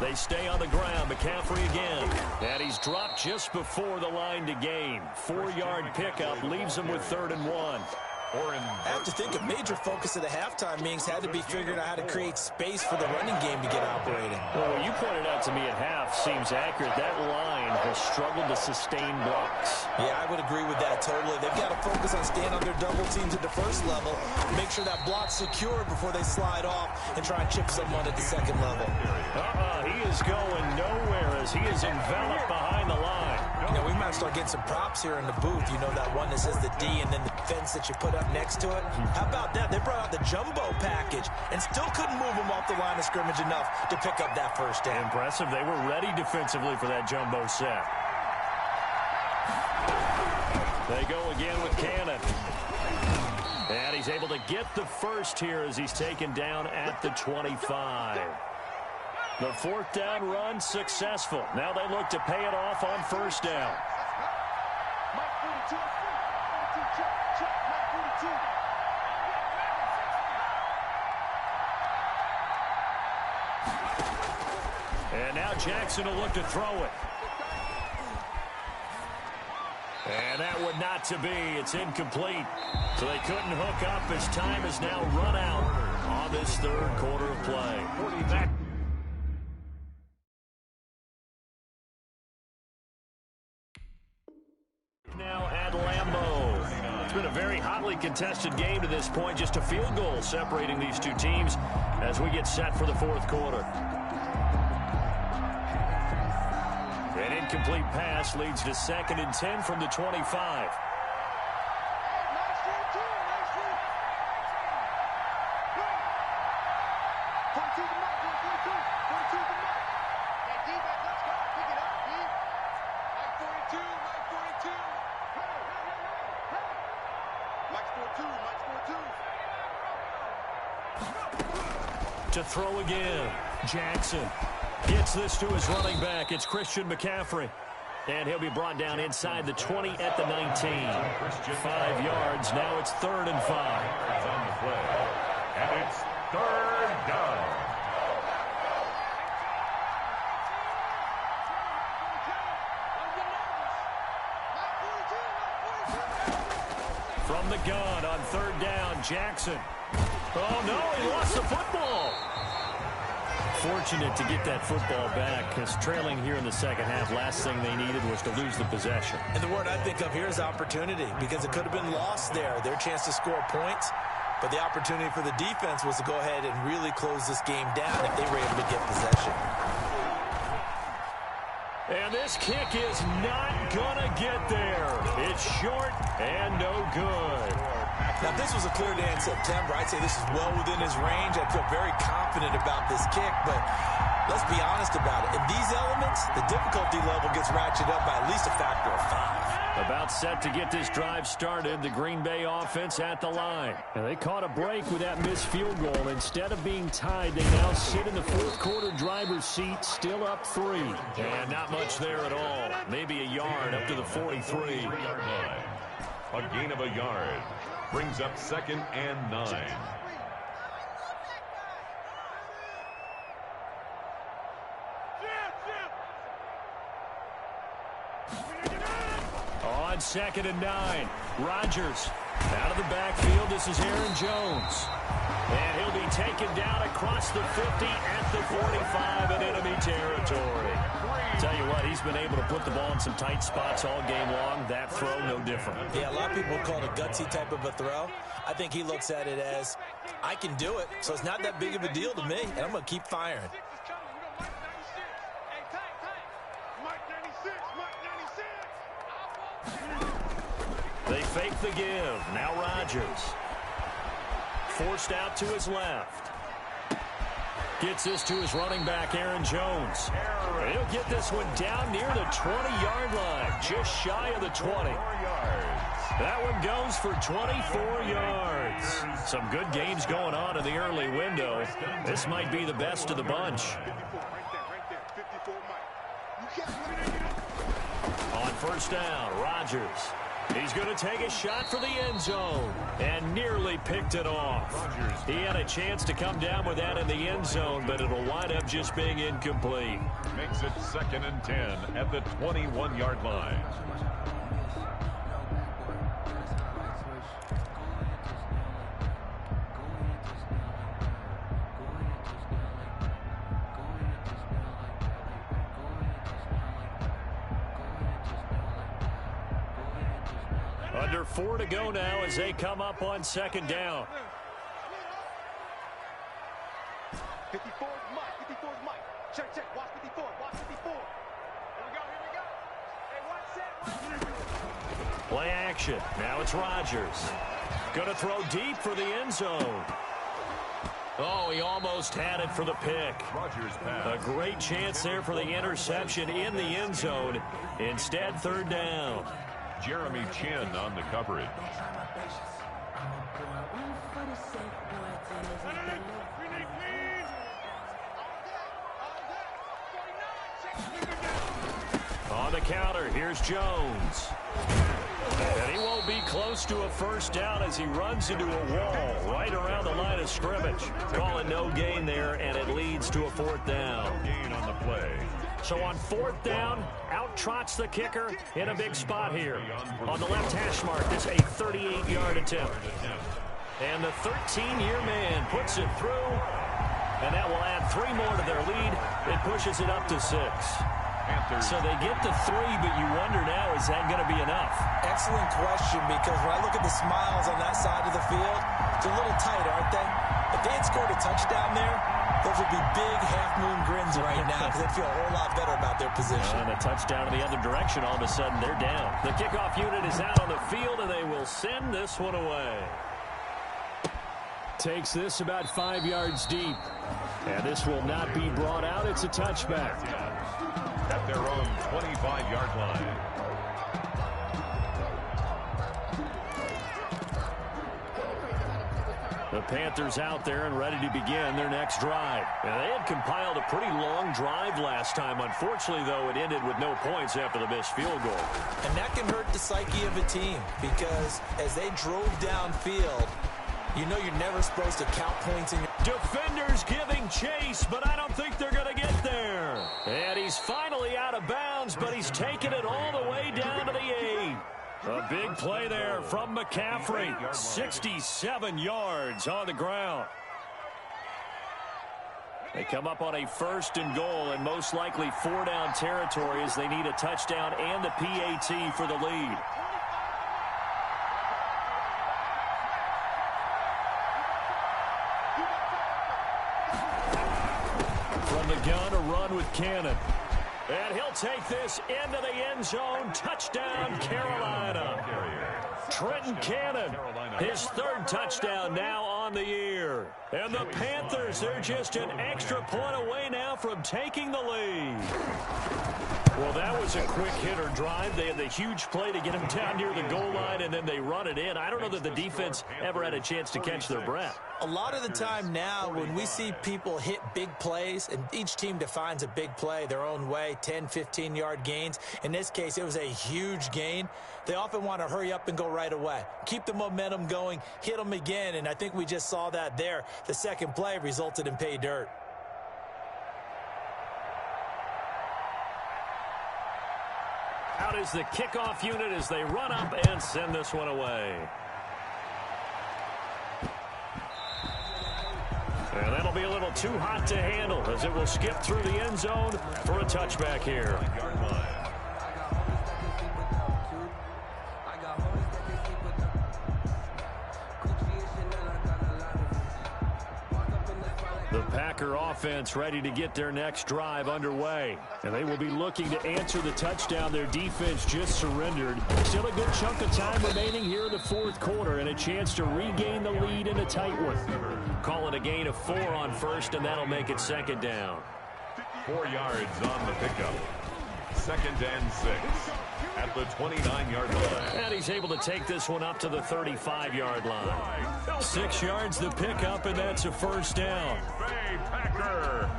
They stay on the ground. McCaffrey again. And he's dropped just before the line to gain. 4-yard pickup leaves him with 3rd and 1. I have to think a major focus of the halftime meetings had to be figuring out how to create space for the running game to get operating. Well, what you pointed out to me at half seems accurate. That line has struggled to sustain blocks. Yeah, I would agree with that totally. They've got to focus on staying on their double teams at the first level, make sure that block's secured before they slide off and try and chip someone at the 2nd level. He is going nowhere as he is enveloped behind the line. You know, we might start getting some props here in the booth. You know, that one that says the D and then the fence that you put up next to it. How about that? They brought out the jumbo package and still couldn't move them off the line of scrimmage enough to pick up that 1st down. Impressive. They were ready defensively for that jumbo set. They go again with Cannon. And he's able to get the first here as he's taken down at the 25. The 4th down run successful. Now they look to pay it off on 1st down. And now Jackson will look to throw it. And that would not to be. It's incomplete. So they couldn't hook up as time is now run out on this 3rd quarter of play. Now at Lambeau. It's been a very hotly contested game to this point. Just a field goal separating these two teams as we get set for the 4th quarter. An incomplete pass leads to 2nd and 10 from the 25. To throw again. Jackson gets this to his running back. It's Christian McCaffrey. And he'll be brought down inside the 20 at the 19. 5 yards. Now it's 3rd and 5. It's on the play. And it's 3rd down. From the gun on 3rd down, Jackson. Oh, no, he lost the football. Fortunate to get that football back, because trailing here in the second half, last thing they needed was to lose the possession. And the word I think of here is opportunity, because it could have been lost there. Their chance to score points, but the opportunity for the defense was to go ahead and really close this game down if they were able to get possession. And this kick is not gonna get there. It's short and no good. Now, if this was a clear day in September, I'd say this is well within his range. I feel very confident about this kick, but let's be honest about it. In these elements, the difficulty level gets ratcheted up by at least a factor of 5. About set to get this drive started, the Green Bay offense at the line. And they caught a break with that missed field goal. Instead of being tied, they now sit in the fourth quarter driver's seat, still up 3. And not much there at all. Maybe a yard up to the 43. 3-yard line. A gain of a yard. Brings up 2nd and 9. On 2nd and 9, Rodgers out of the backfield. This is Aaron Jones. And he'll be taken down across the 50 at the 45 in enemy territory. Tell you what, he's been able to put the ball in some tight spots all game long. That throw, no different. Yeah, a lot of people call it a gutsy type of a throw. I think he looks at it as, I can do it, so it's not that big of a deal to me, and I'm going to keep firing. They fake the give. Now Rodgers. Forced out to his left. Gets this to his running back, Aaron Jones. And he'll get this one down near the 20-yard line, just shy of the 20. That one goes for 24 yards. Some good games going on in the early window. This might be the best of the bunch. On 1st down, Rodgers. He's going to take a shot for the end zone and nearly picked it off. He had a chance to come down with that in the end zone, but it'll wind up just being incomplete. Makes it 2nd and 10 at the 21-yard line. Under 4 to go now as they come up on 2nd down. 54 is Mike. 54 is Mike. Check, check. Watch 54. Watch 54. Here we go. Hey, watch set. Play action. Now it's Rodgers. Going to throw deep for the end zone. Oh, he almost had it for the pick. Rodgers pass. A great chance there for the interception in the end zone. Instead, 3rd down. Jeremy Chin on the coverage. On the counter, here's Jones. And he won't be close to a 1st down as he runs into a wall right around the line of scrimmage. Call it no gain there, and it leads to a 4th down. Gain on the play. So on 4th down, out trots the kicker in a big spot here. On the left hash mark, this a 38-yard attempt. And the 13-year man puts it through, and that will add 3 more to their lead. It pushes it up to 6. So they get the 3, but you wonder now, is that going to be enough? Excellent question, because when I look at the smiles on that side of the field, it's a little tight, aren't they? If they had scored a touchdown there, those would be big half-moon grins right now because they feel a whole lot better about their position. And a touchdown in the other direction, all of a sudden they're down. The kickoff unit is out on the field, and they will send this one away. Takes this about 5 yards deep. And this will not be brought out. It's a touchback. At their own 25-yard line. The Panthers out there and ready to begin their next drive. And they had compiled a pretty long drive last time. Unfortunately, though, it ended with no points after the missed field goal. And that can hurt the psyche of a team because as they drove downfield, you know you're never supposed to count points in your... Defenders giving chase, but I don't think they're going to get there. And he's finally out of bounds, but he's taken it all the way down to the 8. A big play there from McCaffrey. 67 yards on the ground. They come up on a 1st and goal and most likely 4-down territory as they need a touchdown and the PAT for the lead. From the gun, a run with Cannon. And he'll take this into the end zone. Touchdown, Carolina. Trenton Cannon, his 3rd touchdown now on the year. And the Panthers, they're just an extra point away now from taking the lead. Well, that was a quick hitter drive. They had the huge play to get him down near the goal line, and then they run it in. I don't know that the defense ever had a chance to catch their breath. A lot of the time now when we see people hit big plays, and each team defines a big play their own way, 10, 15-yard gains. In this case, it was a huge gain. They often want to hurry up and go right away. Keep the momentum going, hit them again, and I think we just saw that there. The second play resulted in pay dirt. Out is the kickoff unit as they run up and send this one away. And that'll be a little too hot to handle as it will skip through the end zone for a touchback here. The Packer offense ready to get their next drive underway. And they will be looking to answer the touchdown their defense just surrendered. Still a good chunk of time remaining here in the 4th quarter and a chance to regain the lead in a tight one. Call it a gain of 4 on 1st, and that'll make it 2nd down. 4 yards on the pickup. 2nd and 6 at the 29-yard line. And he's able to take this one up to the 35-yard line. 6 yards the pickup, and that's a 1st down. Bay Packer.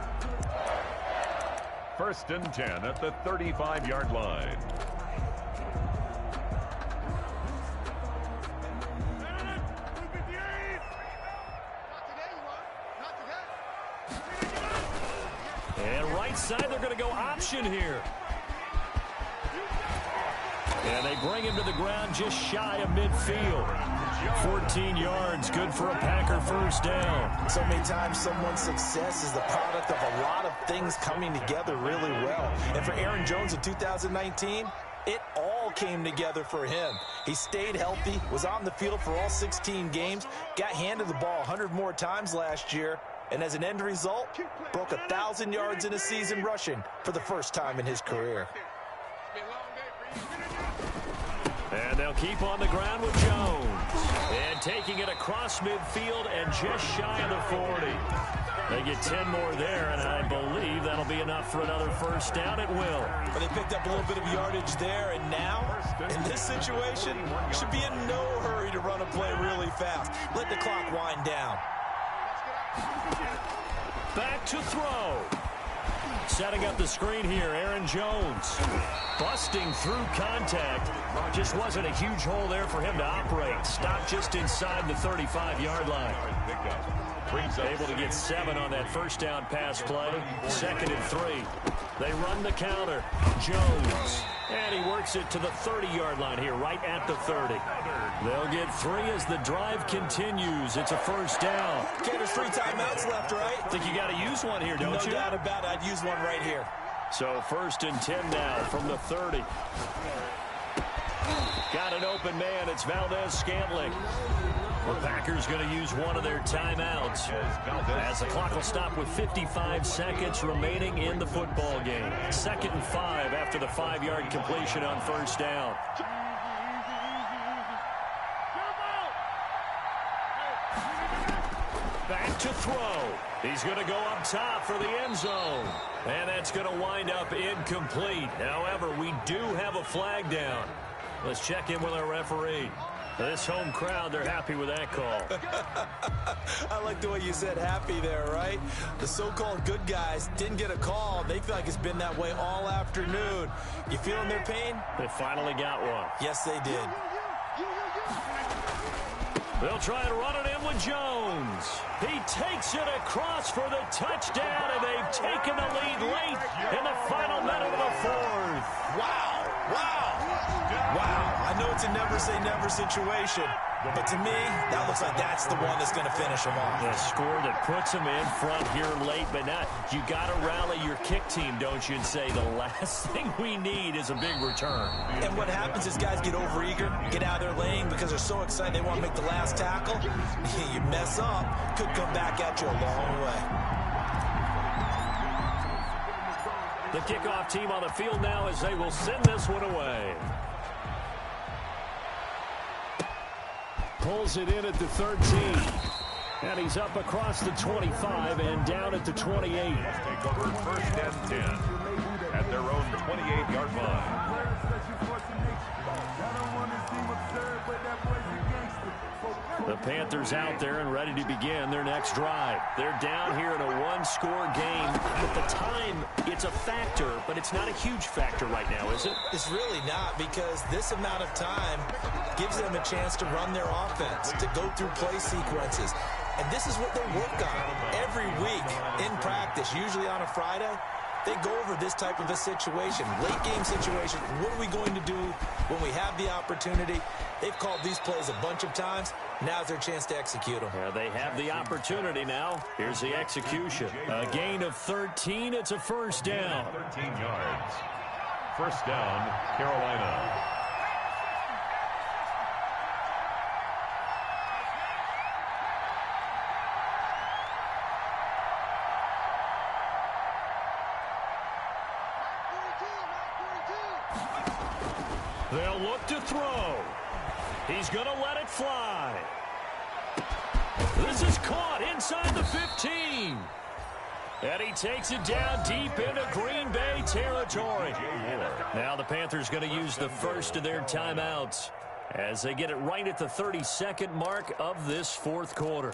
1st and 10 at the 35-yard line. And right side, they're going to go option here. And they bring him to the ground just shy of midfield. 14 yards, good for a Packer 1st down. So many times someone's success is the product of a lot of things coming together really well. And for Aaron Jones in 2019, it all came together for him. He stayed healthy, was on the field for all 16 games, got handed the ball 100 more times last year, and as an end result, broke 1,000 yards in a season rushing for the first time in his career. And they'll keep on the ground with Jones. And taking it across midfield and just shy of the 40. They get 10 more there, and I believe that'll be enough for another 1st down. It will. But they picked up a little bit of yardage there, and now, in this situation, should be in no hurry to run a play really fast. Let the clock wind down. Back to throw. Setting up the screen here, Aaron Jones. Busting through contact. Just wasn't a huge hole there for him to operate. Stopped just inside the 35-yard line. Able to get 7 on that 1st down pass play. 2nd and 3. They run the counter. Jones. And he works it to the 30-yard line here, right at the 30. They'll get 3 as the drive continues. It's a 1st down. Okay, there's 3 timeouts left, right? Think you got to use one here, don't you? No doubt about it. I'd use one right here. So 1st and 10 now from the 30. Got an open man. It's Valdez-Scantling. The Packers going to use one of their timeouts as the clock will stop with 55 seconds remaining in the football game. 2nd and 5 after the 5-yard completion on 1st down. Back to throw. He's going to go up top for the end zone. And that's going to wind up incomplete. However, we do have a flag down. Let's check in with our referee. This home crowd, they're happy with that call. I like the way you said happy there, right? The so-called good guys didn't get a call. They feel like it's been that way all afternoon. You feeling their pain? They finally got one. Yes, they did. They'll try and run it in with Jones. He takes it across for the touchdown, and they've taken the lead late in the final minute of the fourth. Wow. I know it's a never-say-never situation, but to me, that looks like that's the one that's going to finish them off. A score that puts them in front here late, but not. You got to rally your kick team, don't you, and say the last thing we need is a big return. And what happens is guys get overeager, get out of their lane because they're so excited they want to make the last tackle. You mess up, could come back at you a long way. The kickoff team on the field now as they will send this one away. Pulls it in at the 13. And he's up across the 25 and down at the 28. Take over first and 10 at their own 28-yard line. The Panthers out there and ready to begin their next drive. They're down here in a one-score game. At the time, it's a factor, but it's not a huge factor right now, is it? It's really not, because this amount of time gives them a chance to run their offense, to go through play sequences. And this is what they work on every week in practice, usually on a Friday. They go over this type of a situation, late game situation. What are we going to do when we have the opportunity? They've called these plays a bunch of times. Now's their chance to execute them. Yeah, they have the opportunity now. Here's the execution. A gain of 13. It's a first down. 13 yards. First down, Carolina. They'll look to throw. He's going to let it fly. This is caught inside the 15. And he takes it down deep into Green Bay territory. Now the Panthers going to use the first of their timeouts as they get it right at the 32nd mark of this fourth quarter.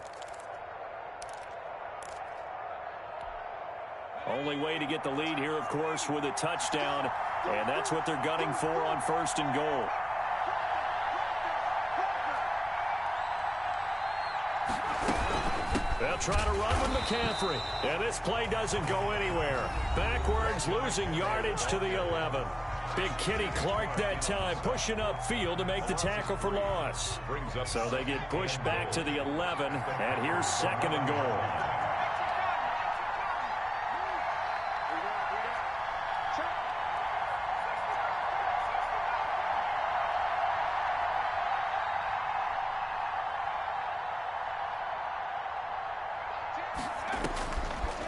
Only way to get the lead here, of course, with a touchdown. And that's what they're gunning for on first and goal. They'll try to run with McCaffrey. And this play doesn't go anywhere. Backwards, losing yardage to the 11. Big Kenny Clark that time, pushing upfield to make the tackle for loss. So they get pushed back to the 11, and here's second and goal.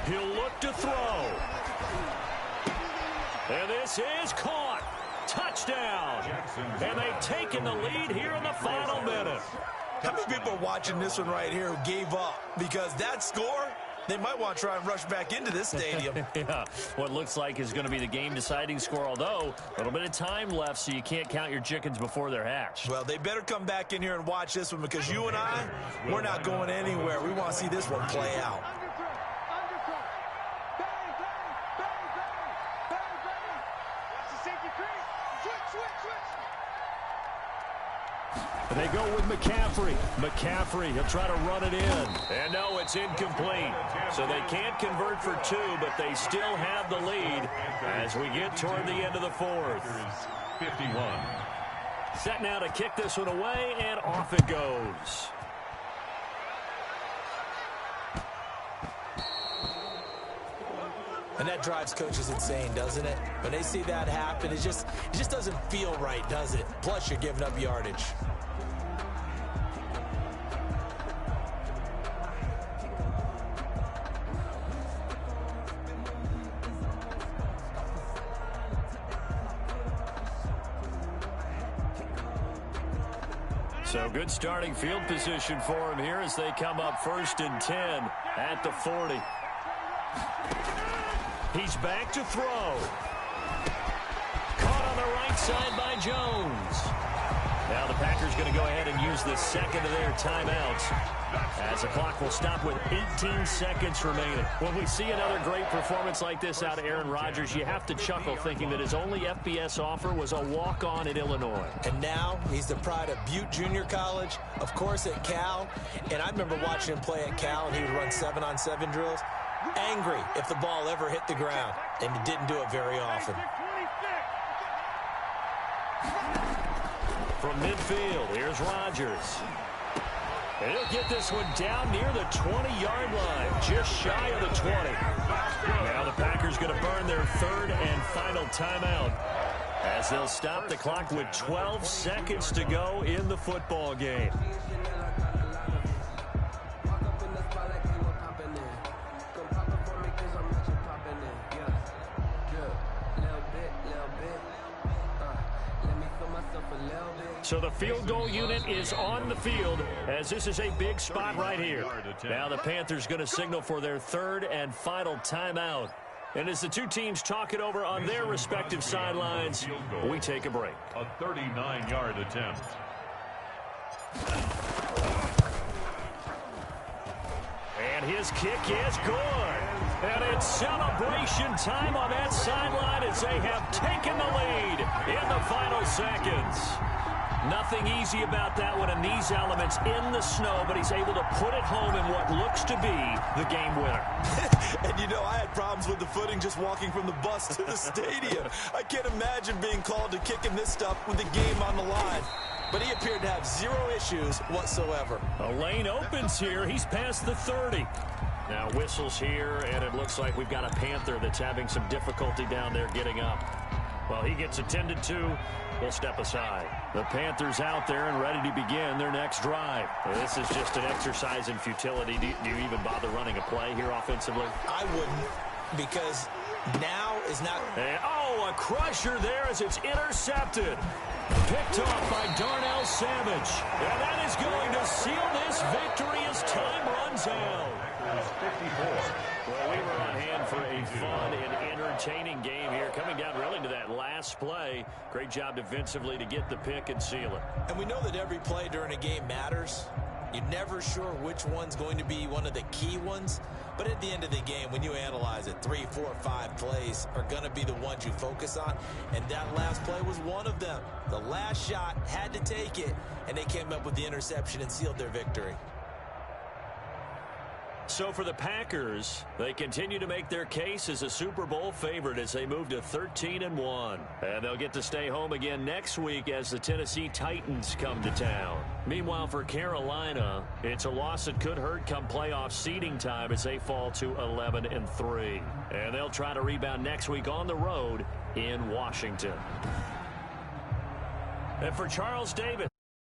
He'll look to throw. And this is caught. Touchdown. And they've taken the lead here in the final minute. How many people are watching this one right here who gave up? Because that score, they might want to try and rush back into this stadium. Yeah, what looks like is going to be the game-deciding score, although a little bit of time left, so you can't count your chickens before they're hatched. Well, they better come back in here and watch this one, because you and I, we're not going anywhere. We want to see this one play out. They go with McCaffrey. McCaffrey, he'll try to run it in. And no, it's incomplete. So they can't convert for two, but they still have the lead as we get toward the end of the fourth. 51. Set now to kick this one away, and off it goes. And that drives coaches insane, doesn't it? When they see that happen, it just doesn't feel right, does it? Plus, you're giving up yardage. So good starting field position for him here as they come up first and 10 at the 40. He's back to throw. Caught on the right side by Jones. Now the Packers going to go ahead and use the second of their timeouts as the clock will stop with 18 seconds remaining. When we see another great performance like this out of Aaron Rodgers, you have to chuckle thinking that his only FBS offer was a walk-on at Illinois. And now he's the pride of Butte Junior College, of course at Cal. And I remember watching him play at Cal, and he would run 7-on-7 drills. Angry if the ball ever hit the ground, and he didn't do it very often. From midfield, here's Rodgers. And he'll get this one down near the 20-yard line, just shy of the 20. Now the Packers going to burn their third and final timeout as they'll stop the clock with 12 seconds to go in the football game. So the field goal unit is on the field as this is a big spot right here. Now the Panthers going to signal for their third and final timeout. And as the two teams talk it over on their respective sidelines, we take a break. A 39-yard attempt. And his kick is good. And it's celebration time on that sideline as they have taken the lead in the final seconds. Nothing easy about that one in these elements in the snow, but he's able to put it home in what looks to be the game winner. And, you know, I had problems with the footing just walking from the bus to the stadium. I can't imagine being called to kicking this stuff with the game on the line. But he appeared to have zero issues whatsoever. A lane opens here. He's past the 30. Now whistles here, and it looks like we've got a Panther that's having some difficulty down there getting up. Well, he gets attended to. We'll step aside. The Panthers out there and ready to begin their next drive. This is just an exercise in futility. Do you even bother running a play here offensively? I wouldn't, because now is not... And, a crusher there as it's intercepted. Picked off by Darnell Savage. And that is going to seal this victory as time runs out. Well, we were on hand for a fun and entertaining game here. Coming down really to that last play. Great job defensively to get the pick and seal it. And we know that every play during a game matters. You're never sure which one's going to be one of the key ones. But at the end of the game, when you analyze it, 3, 4, 5 plays are going to be the ones you focus on. And that last play was one of them. The last shot had to take it, and they came up with the interception and sealed their victory. So for the Packers, they continue to make their case as a Super Bowl favorite as they move to 13-1. And they'll get to stay home again next week as the Tennessee Titans come to town. Meanwhile, for Carolina, it's a loss that could hurt come playoff seeding time as they fall to 11-3. And they'll try to rebound next week on the road in Washington. And for Charles Davis,